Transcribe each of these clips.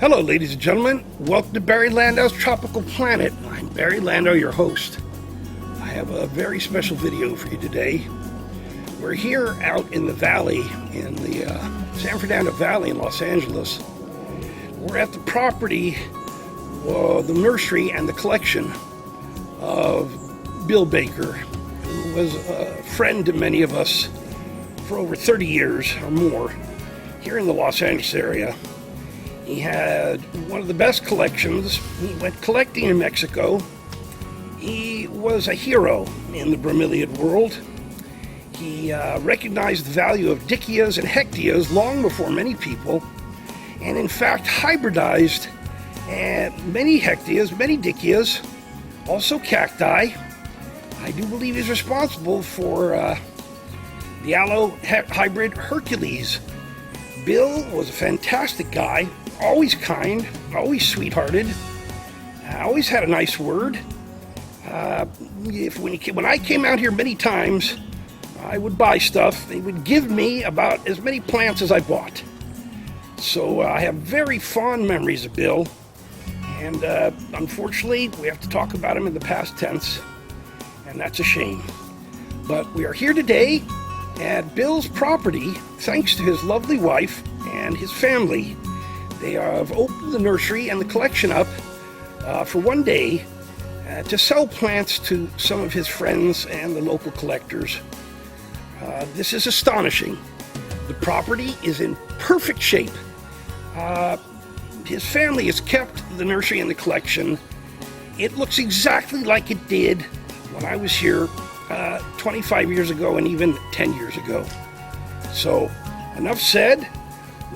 Hello, ladies and gentlemen. Welcome to Barry Landau's Tropical Planet. I'm Barry Landau, your host. I have a very special video for you today. We're here out in the valley, in the San Fernando Valley in Los Angeles. We're at the property, the nursery and the collection of Bill Baker, who was a friend to many of us for over 30 years or more here in the Los Angeles area. He had one of the best collections. He went collecting in Mexico. He was a hero in the bromeliad world. He recognized the value of Dyckias and Hectias long before many people, and in fact hybridized many Hectias, many Dyckias, also cacti. I do believe he's responsible for the aloe hybrid Hercules. Bill was a fantastic guy, always kind, always sweethearted, always had a nice word. When I came out here many times, I would buy stuff. He would give me about as many plants as I bought. So I have very fond memories of Bill, and unfortunately we have to talk about him in the past tense, and that's a shame. But we are here today at Bill's property, thanks to his lovely wife and his family. They have opened the nursery and the collection up for one day to sell plants to some of his friends and the local collectors. This is astonishing. The property is in perfect shape. His family has kept the nursery and the collection. It looks exactly like it did when I was here 25 years ago and even 10 years ago. So, enough said.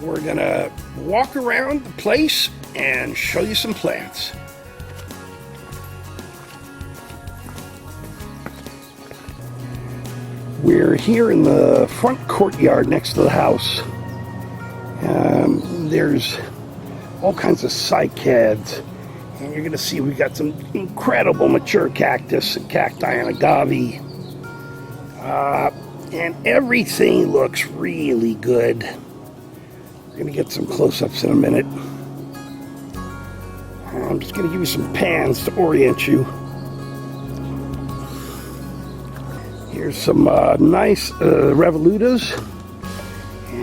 We're gonna walk around the place and show you some plants. We're here in the front courtyard next to the house. There's all kinds of cycads, and you're gonna see we've got some incredible mature cactus and cacti and agave. And everything looks really good. We're going to get some close-ups in a minute. I'm just going to give you some pans to orient you. Here's some nice revolutas.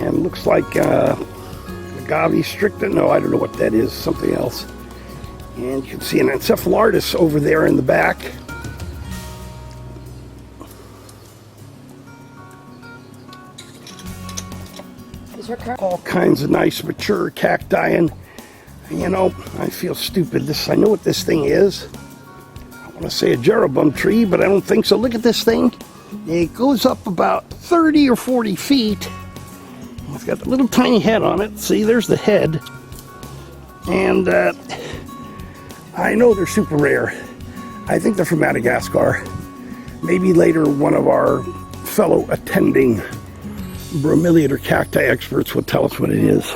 And looks like agave stricta. No, I don't know what that is. Something else. And you can see an encephalitis over there in the back. All kinds of nice mature cacti, and you know, I feel stupid. I know what this thing is. I want to say a Jeroboam tree, but I don't think so. Look at this thing. It goes up about 30 or 40 feet. It's got a little tiny head on it. See, there's the head. And I know they're super rare. I think they're from Madagascar. Maybe later one of our fellow attending bromeliad or cacti experts will tell us what it is.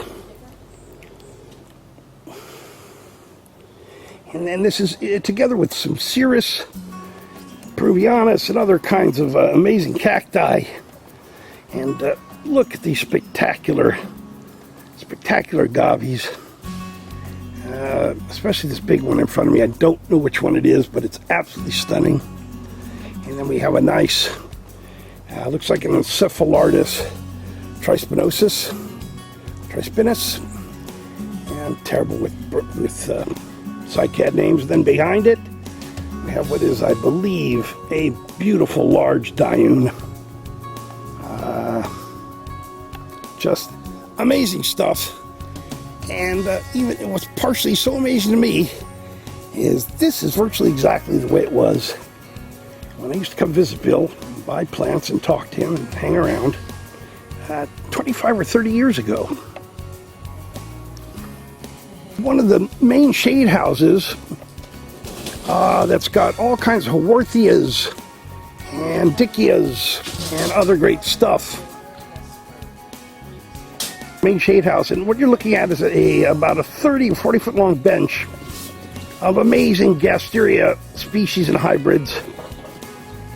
And then this is together with some Cirrus, Peruvianus, and other kinds of amazing cacti. And look at these spectacular agaves. Especially this big one in front of me. I don't know which one it is, but it's absolutely stunning. And then we have a nice, looks like an encephalitis trispinosus, and terrible with cycad names. Then behind it, we have what is, I believe, a beautiful large diune. Just amazing stuff. And even what's partially so amazing to me is this is virtually exactly the way it was when I used to come visit Bill, buy plants and talk to him and hang around 25 or 30 years ago. One of the main shade houses that's got all kinds of Haworthias and Dyckias and other great stuff. Main shade house, and what you're looking at is about a 30 or 40 foot long bench of amazing Gasteria species and hybrids.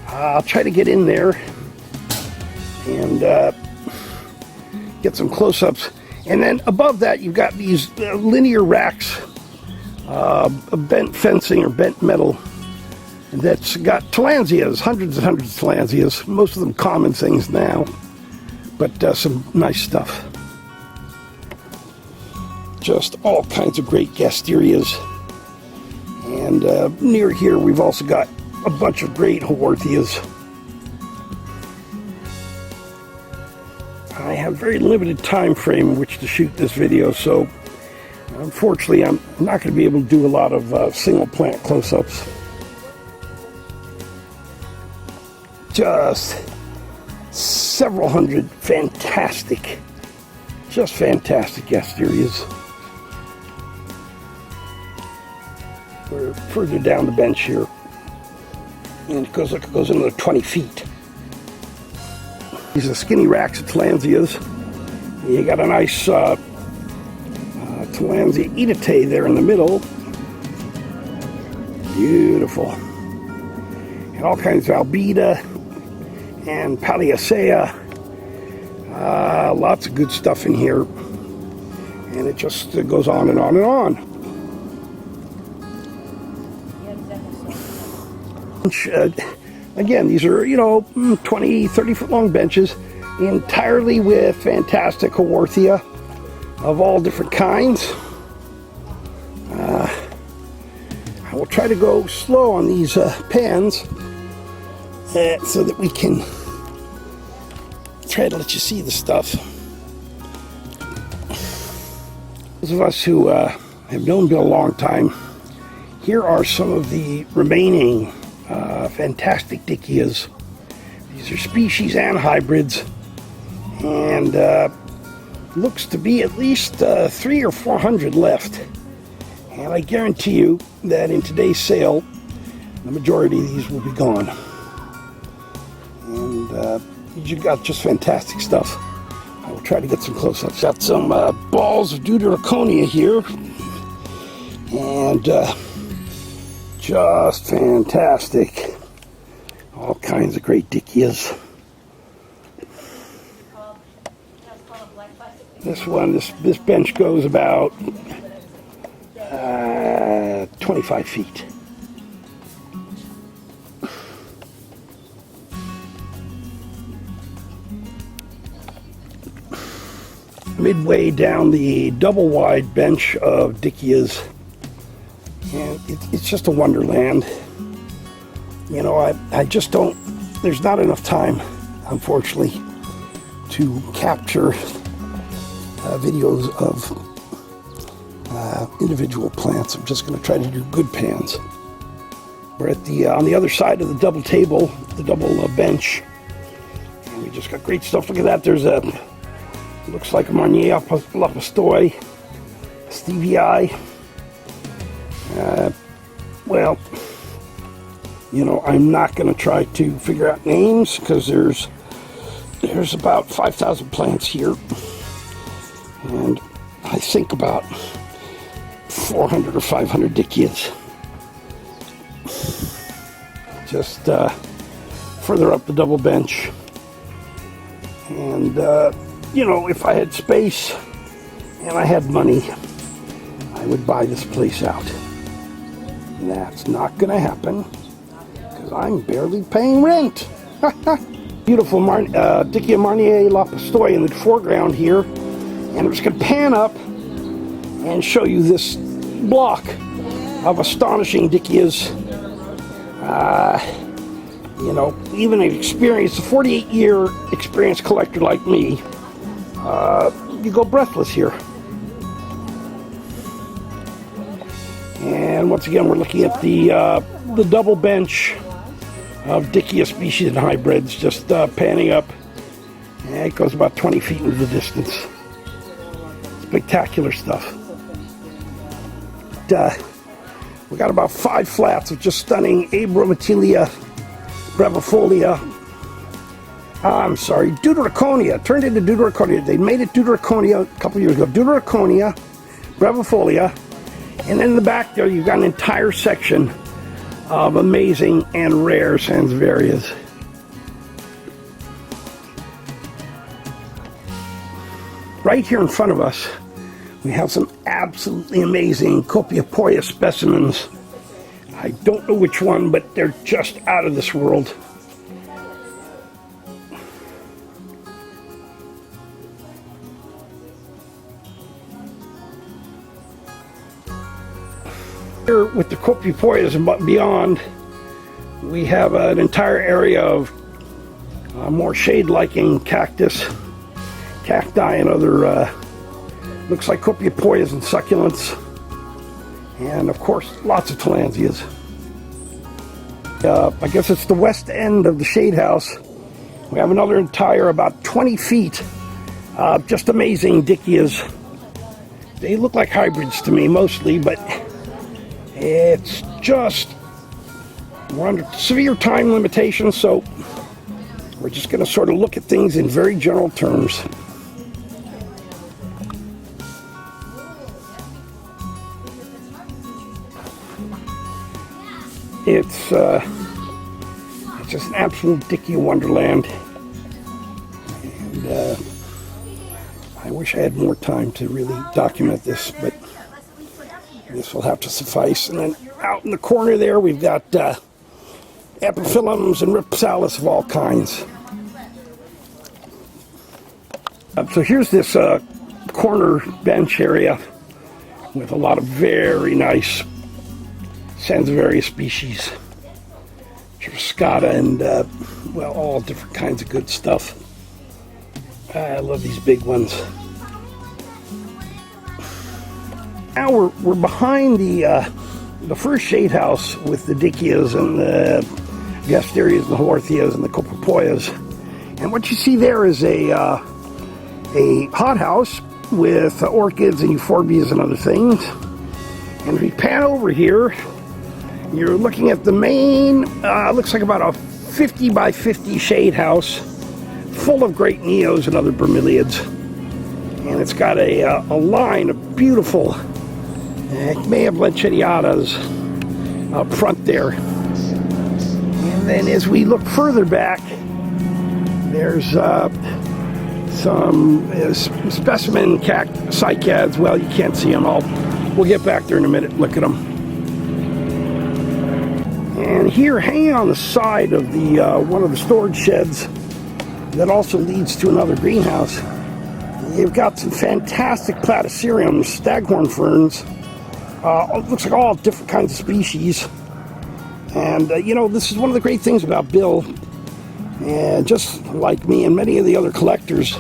I'll try to get in there and get some close-ups. And then above that, you've got these linear racks of bent fencing or bent metal that's got Tillandsias, hundreds and hundreds of Tillandsias, most of them common things now, but some nice stuff. Just all kinds of great Gasterias. And near here, we've also got a bunch of great Haworthias. I have very limited time frame in which to shoot this video, so unfortunately I'm not going to be able to do a lot of single plant close-ups. Just several hundred fantastic, just fantastic Gasterias. We're further down the bench here, and it goes another 20 feet. These are skinny racks of Tillandsias. You got a nice Tillandsia edite there in the middle. Beautiful. And all kinds of albida and paliacea. Lots of good stuff in here. And it just goes on and on and on. Again, these are, 20, 30 foot long benches, entirely with fantastic Haworthia of all different kinds. I will try to go slow on these pans so that we can try to let you see the stuff. Those of us who have known Bill a long time, here are some of the remaining fantastic Dyckias. These are species and hybrids, and looks to be at least 300 or 400 left. And I guarantee you that in today's sale, the majority of these will be gone. And you've got just fantastic stuff. I will try to get some close-ups. Got some balls of Deuteraconia here, and just fantastic. All kinds of great Dyckias. This one, this bench goes about 25 feet. Midway down the double wide bench of Dyckias, and it's just a wonderland. I just don't, there's not enough time, unfortunately, to capture videos of individual plants. I'm just going to try to do good pans. We're at on the other side of the double table, the double bench, and we just got great stuff. Look at that. There's looks like a Marnier lapastoi, stevii. Well, I'm not going to try to figure out names because there's about 5,000 plants here, and I think about 400 or 500 Dyckias. Just further up the double bench, and if I had space and I had money, I would buy this place out. And that's not going to happen because I'm barely paying rent. Beautiful Dyckia Marnier lapastoi in the foreground here, and I'm just going to pan up and show you this block of astonishing Dyckias. Even an experienced, a 48-year experienced collector like me, you go breathless here. And once again, we're looking at the double bench of Dyckia species and hybrids, just panning up. And it goes about 20 feet into the distance. Spectacular stuff. We got about 5 flats of just stunning Abromatilia brevifolia. Deuteraconia. Turned into Deuteraconia. They made it Deuteraconia a couple years ago. Deuteraconia, brevifolia. And then in the back there, you've got an entire section of amazing and rare Sansevieras. right here in front of us, we have some absolutely amazing Copia specimens. I don't know which one, but they're just out of this world. Here with the Copias and beyond, we have an entire area of more shade-liking cactus, cacti, and other looks like Copias and succulents, and of course lots of Tillandsias. I guess it's the west end of the shade house. We have another entire about 20 feet just amazing Dyckias. They look like hybrids to me mostly, but it's just we're under severe time limitations, so we're just going to sort of look at things in very general terms. It's just an absolute Dyckia wonderland, and I wish I had more time to really document this, but this will have to suffice. And then out in the corner there, we've got epiphyllums and ripsalis of all kinds. So here's this corner bench area with a lot of very nice Sansevieria species, Triscata, and well, all different kinds of good stuff. I love these big ones. Now we're behind the first shade house with the Dyckias and the Gasterias and Haworthias and the Copias, and what you see there is a hothouse with orchids and euphorbias and other things. And if we pan over here, you're looking at the main, looks like about a 50 by 50 shade house full of great neos and other bromeliads. And it's got a line of beautiful Mea blanchetiatas up front there. And then as we look further back, there's some specimen cycads. Well, you can't see them all. We'll get back there in a minute and look at them. And here, hanging on the side of the one of the storage sheds that also leads to another greenhouse, you've got some fantastic platyceriums, staghorn ferns. It looks like all different kinds of species. And you know, this is one of the great things about Bill. And just like me and many of the other collectors,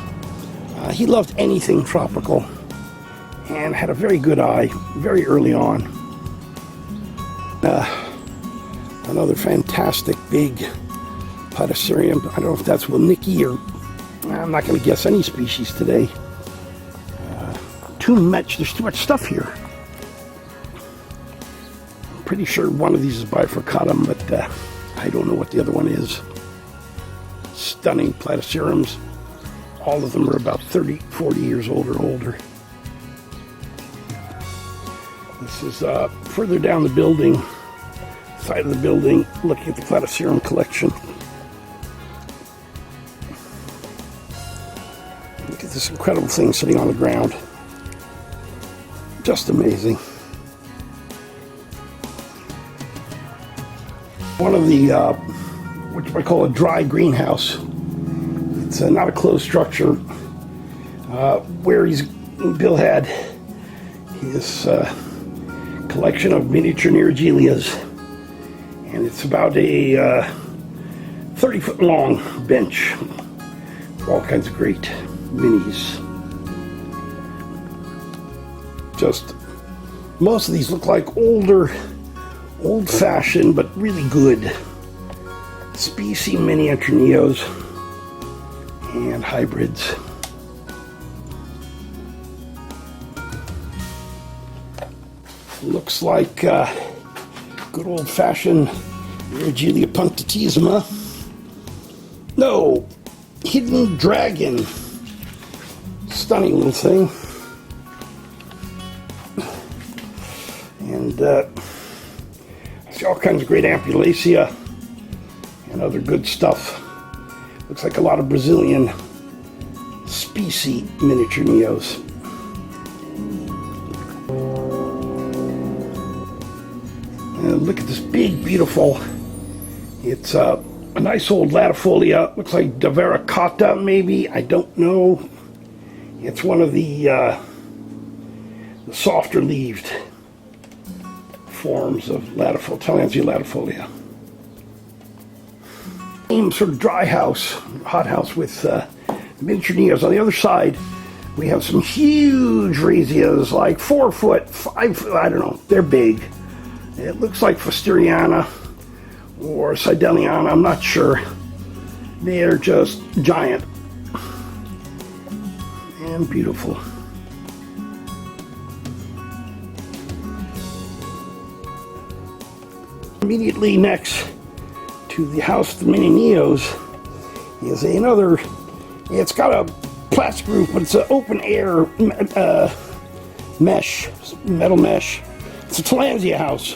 he loved anything tropical and had a very good eye very early on. Another fantastic big platycerium. I don't know if that's Wilnicki or I'm not going to guess any species today. There's too much stuff here. I'm pretty sure one of these is bifurcatum, but I don't know what the other one is. Stunning platyceriums. All of them are about 30, 40 years old or older. This is further down the building, side of the building, looking at the platycerium collection. Look at this incredible thing sitting on the ground. Just amazing. One of the, what you might call a dry greenhouse. It's not a closed structure, where Bill had his collection of miniature Neoregelias, and it's about a 30-foot long bench with all kinds of great minis. Just most of these look like old-fashioned but really good species miniature neos and hybrids. Looks like good old-fashioned Neoregelia punctatissima. No, hidden dragon. Stunning little thing. And I see all kinds of great Ambulaceae and other good stuff. Looks like a lot of Brazilian species miniature neos. And look at this big, beautiful, it's a nice old latifolia. Looks like Divaricata, maybe. I don't know. It's one of the softer leaved forms of Tillandsia latifolia. Same sort of dry house, hothouse with miniature neos. On the other side, we have some huge razias, like 4 foot, 5 foot, I don't know. They're big. It looks like Festeriana or Sideliana, I'm not sure. They're just giant and beautiful. Immediately next to the house with the mini neos is another, it's got a plastic roof, but it's an open air mesh, metal mesh. It's a Tillandsia house.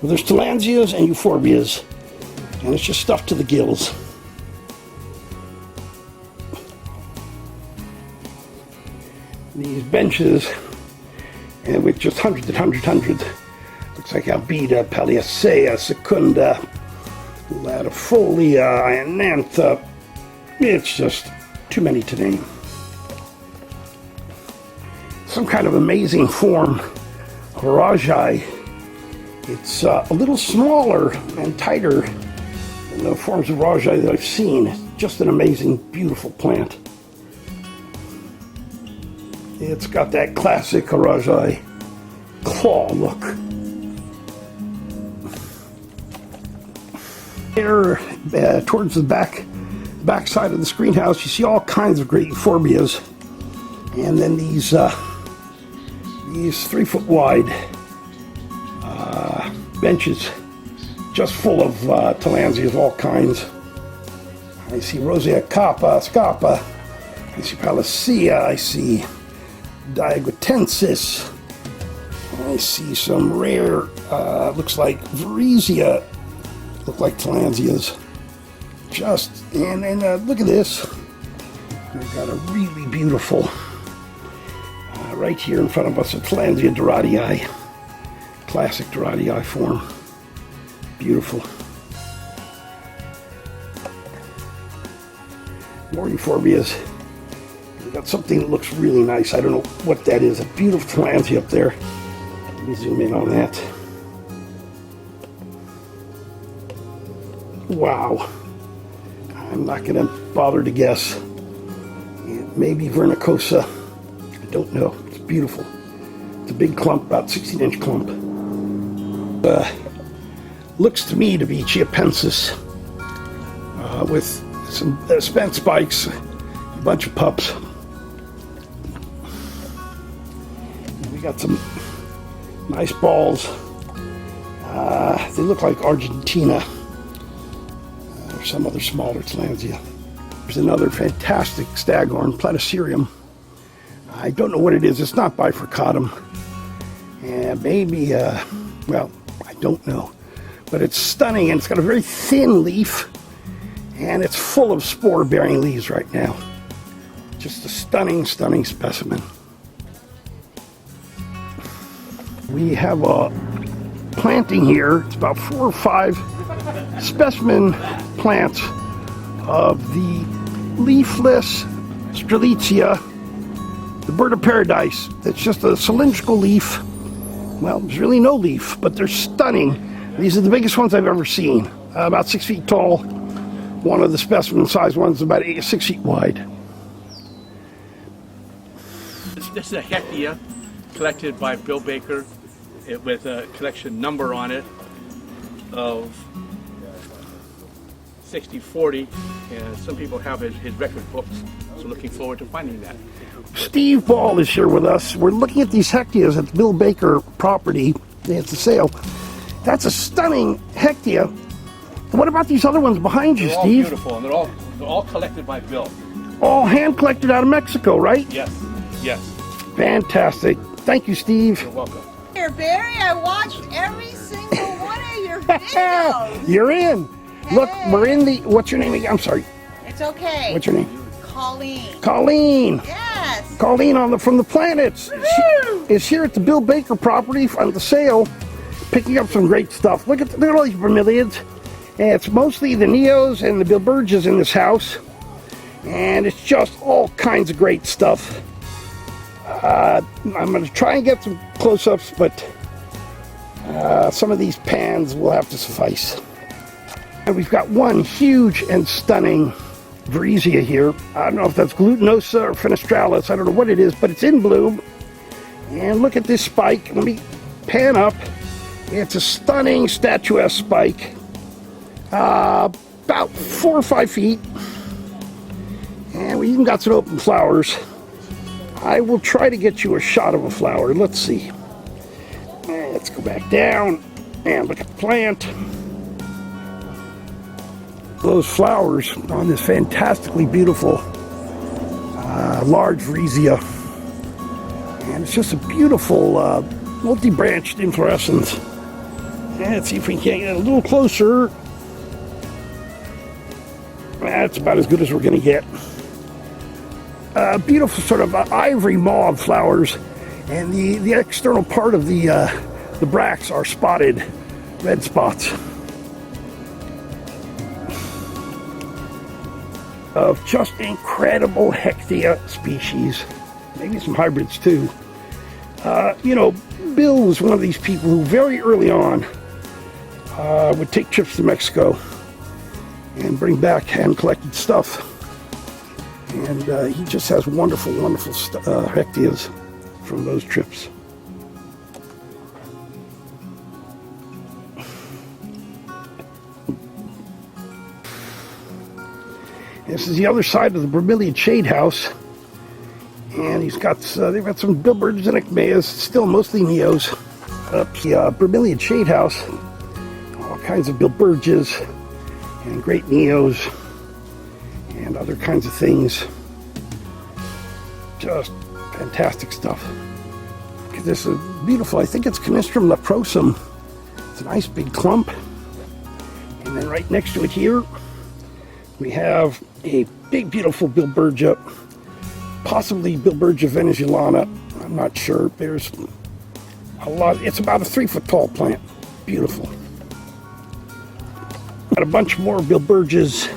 Well, there's Tillandsias and euphorbias, and it's just stuffed to the gills. These benches, and with just hundreds and hundreds. Looks like Albida, Paliacea, Secunda, Latifolia, Ionantha. It's just too many to name. Some kind of amazing form, Horagi. It's a little smaller and tighter than the forms of Horagi that I've seen. It's just an amazing, beautiful plant. It's got that classic Horagi claw look. There, towards the back side of the screen house, you see all kinds of great euphorbias, and then these 3 foot wide benches, just full of Tillandsias of all kinds. I see Rosea Coppa, Scapa. I see Palacea. I see Diaguitensis. I see some rare, looks like Varesia. Look like Tillandsias. And look at this. We've got a really beautiful, right here in front of us, a Tillandsia doradii. Classic doradii form. Beautiful. More euphorbias. We've got something that looks really nice. I don't know what that is. A beautiful Tillandsia up there. Let me zoom in on that. Wow. I'm not going to bother to guess. It may be vernicosa. I don't know. It's beautiful. It's a big clump, about 16-inch clump. Looks to me to be Chiapensis with some spent spikes, a bunch of pups. We got some nice balls. They look like Argentina. Or some other smaller Tillandsia. There's another fantastic staghorn, Platycerium. I don't know what it is. It's not bifurcatum. And maybe, well, I don't know. But it's stunning, and it's got a very thin leaf, and it's full of spore-bearing leaves right now. Just a stunning, stunning specimen. We have a planting here. It's about 4 or 5 specimen plants of the leafless Strelitzia, the bird of paradise. It's just a cylindrical leaf. Well, there's really no leaf, but they're stunning. These are the biggest ones I've ever seen. About 6 feet tall. One of the specimen size ones about 6 feet wide. This is a Hectia collected by Bill Baker with a collection number on it of 6040, and some people have his record books, so looking forward to finding that. Steve Ball is here with us. We're looking at these Hectias at the Bill Baker property. It's a sale. That's a stunning Hectia. What about these other ones behind you, Steve? They're all beautiful, and they're all collected by Bill. All hand collected out of Mexico, right? Yes, yes. Fantastic. Thank you, Steve. You're welcome. Here, Barry, I watched every single one of your videos. You're in. Hey. Look, we're in the, what's your name again? I'm sorry. It's okay. What's your name? Colleen. Colleen. Yes. Colleen from the Planets is here at the Bill Baker property on the sale, picking up some great stuff. Look at all these bromeliads. And it's mostly the Neos and the Bilbergias in this house. And it's just all kinds of great stuff. I'm going to try and get some close-ups, but some of these pans will have to suffice. And we've got one huge and stunning Variesia here. I don't know if that's glutinosa or fenestralis. I don't know what it is, but it's in bloom. And look at this spike. Let me pan up. It's a stunning statuesque spike. About 4 or 5 feet. And we even got some open flowers. I will try to get you a shot of a flower. Let's see. Let's go back down and look at the plant. Those flowers on this fantastically beautiful large Variesia. And it's just a beautiful multi-branched inflorescence. And let's see if we can get a little closer. That's about as good as we're going to get. Beautiful sort of ivory mauve flowers, and the external part of the bracts are spotted red spots of just incredible Hectia species, maybe some hybrids too. You know, Bill was one of these people who very early on would take trips to Mexico and bring back hand-collected stuff. And he just has wonderful, wonderful Hectias from those trips. This is the other side of the bromeliad shade house. And they've got some Bilbergias and Ecmeas, still mostly Neos. Up the bromeliad shade house, all kinds of Bilbergias and great Neos and other kinds of things. Just fantastic stuff. This is beautiful. I think it's Canistrum leprosum. It's a nice big clump. And then right next to it here, we have a big, beautiful Bilbergia, possibly Bilbergia venezuelana. I'm not sure. There's a lot. It's about a 3-foot tall plant. Beautiful. Got a bunch more Bilbergias.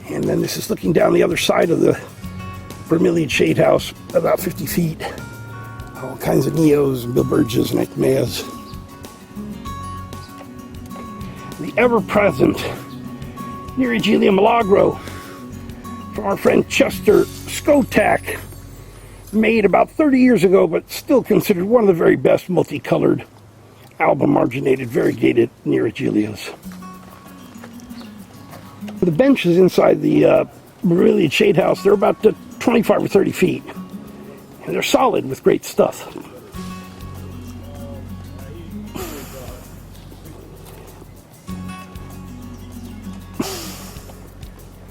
And then this is looking down the other side of the bromeliad shade house, about 50 feet. All kinds of Neos and Bilbergias and Ecmeas. The ever-present Neoregelia milagro from our friend Chester Skotak, made about 30 years ago, but still considered one of the very best multicolored, album-marginated, variegated Neoregelias. The benches inside the bromeliad shade house, they're about 25 or 30 feet. And they're solid with great stuff.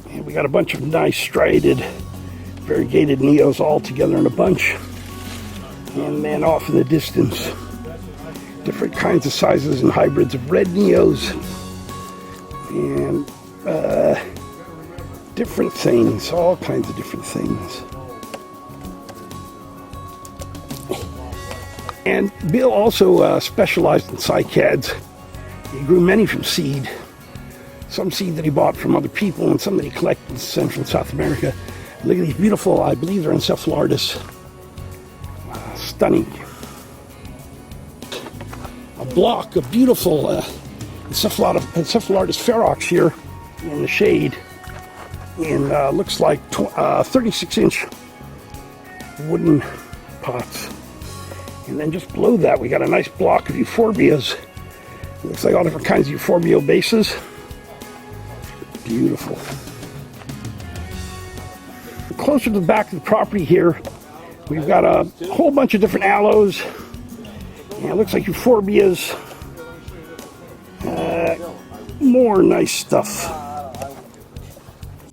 And we got a bunch of nice striated, variegated Neos all together in a bunch. And then off in the distance, different kinds of sizes and hybrids of red Neos. And different things, all kinds of different things. And Bill also specialized in cycads. He grew many from seed. Some seed that he bought from other people and some that he collected in Central and South America. Look at these beautiful, I believe they're Encephalitis. Stunning. A block of beautiful Encephalitis ferox here in the shade. In looks like 36-inch wooden pots. And then just below that, we got a nice block of euphorbias. It looks like all different kinds of euphorbia bases. Beautiful. Closer to the back of the property here, we've got a whole bunch of different aloes. And it looks like euphorbias. More nice stuff.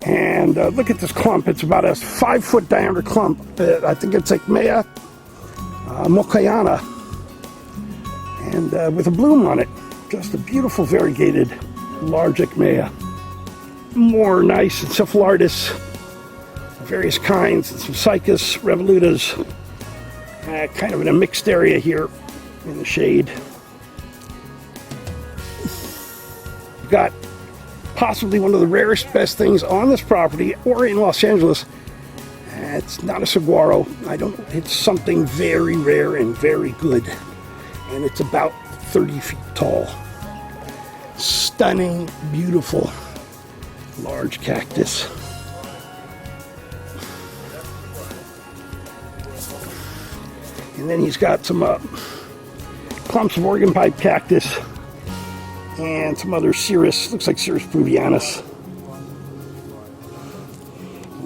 And look at this clump. It's about a 5-foot diameter clump. I think it's Ecmea Mokayana. And with a bloom on it. Just a beautiful variegated large Ecmea. More nice Encephalitis various kinds, and some cycas, revolutas, kind of in a mixed area here in the shade. We've got possibly one of the rarest, best things on this property or in Los Angeles. It's not a saguaro. It's something very rare and very good. And it's about 30 feet tall. Stunning, beautiful, large cactus. And then he's got some clumps of Oregon pipe cactus and some other Cirrus, looks like Cirrus peruvianus.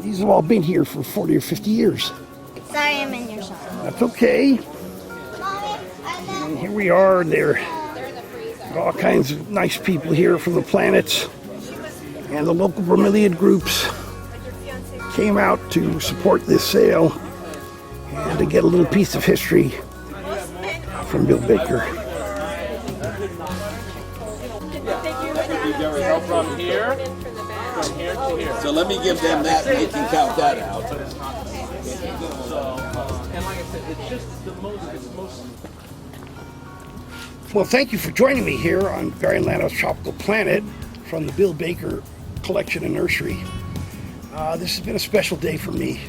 These have all been here for 40 or 50 years. Sorry, I'm in your shop. That's okay. And here we are. There are all kinds of nice people here from the planets. And the local bromeliad groups came out to support this sale and to get a little piece of history from Bill Baker. From here to here. So let me give them that and they can count that out. And like I said, it's just the most. Well, thank you for joining me here on Barry and Landau's Tropical Planet from the Bill Baker Collection and Nursery. This has been a special day for me.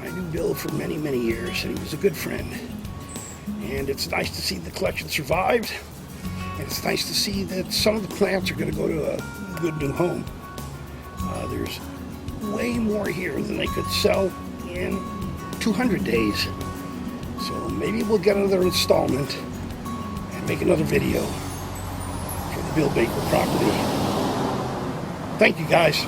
I knew Bill for many, many years, and he was a good friend. And it's nice to see the collection survived. And it's nice to see that some of the plants are going to go to a good new home. There's way more here than they could sell in 200 days. So maybe we'll get another installment and make another video for the Bill Baker property. Thank you, guys.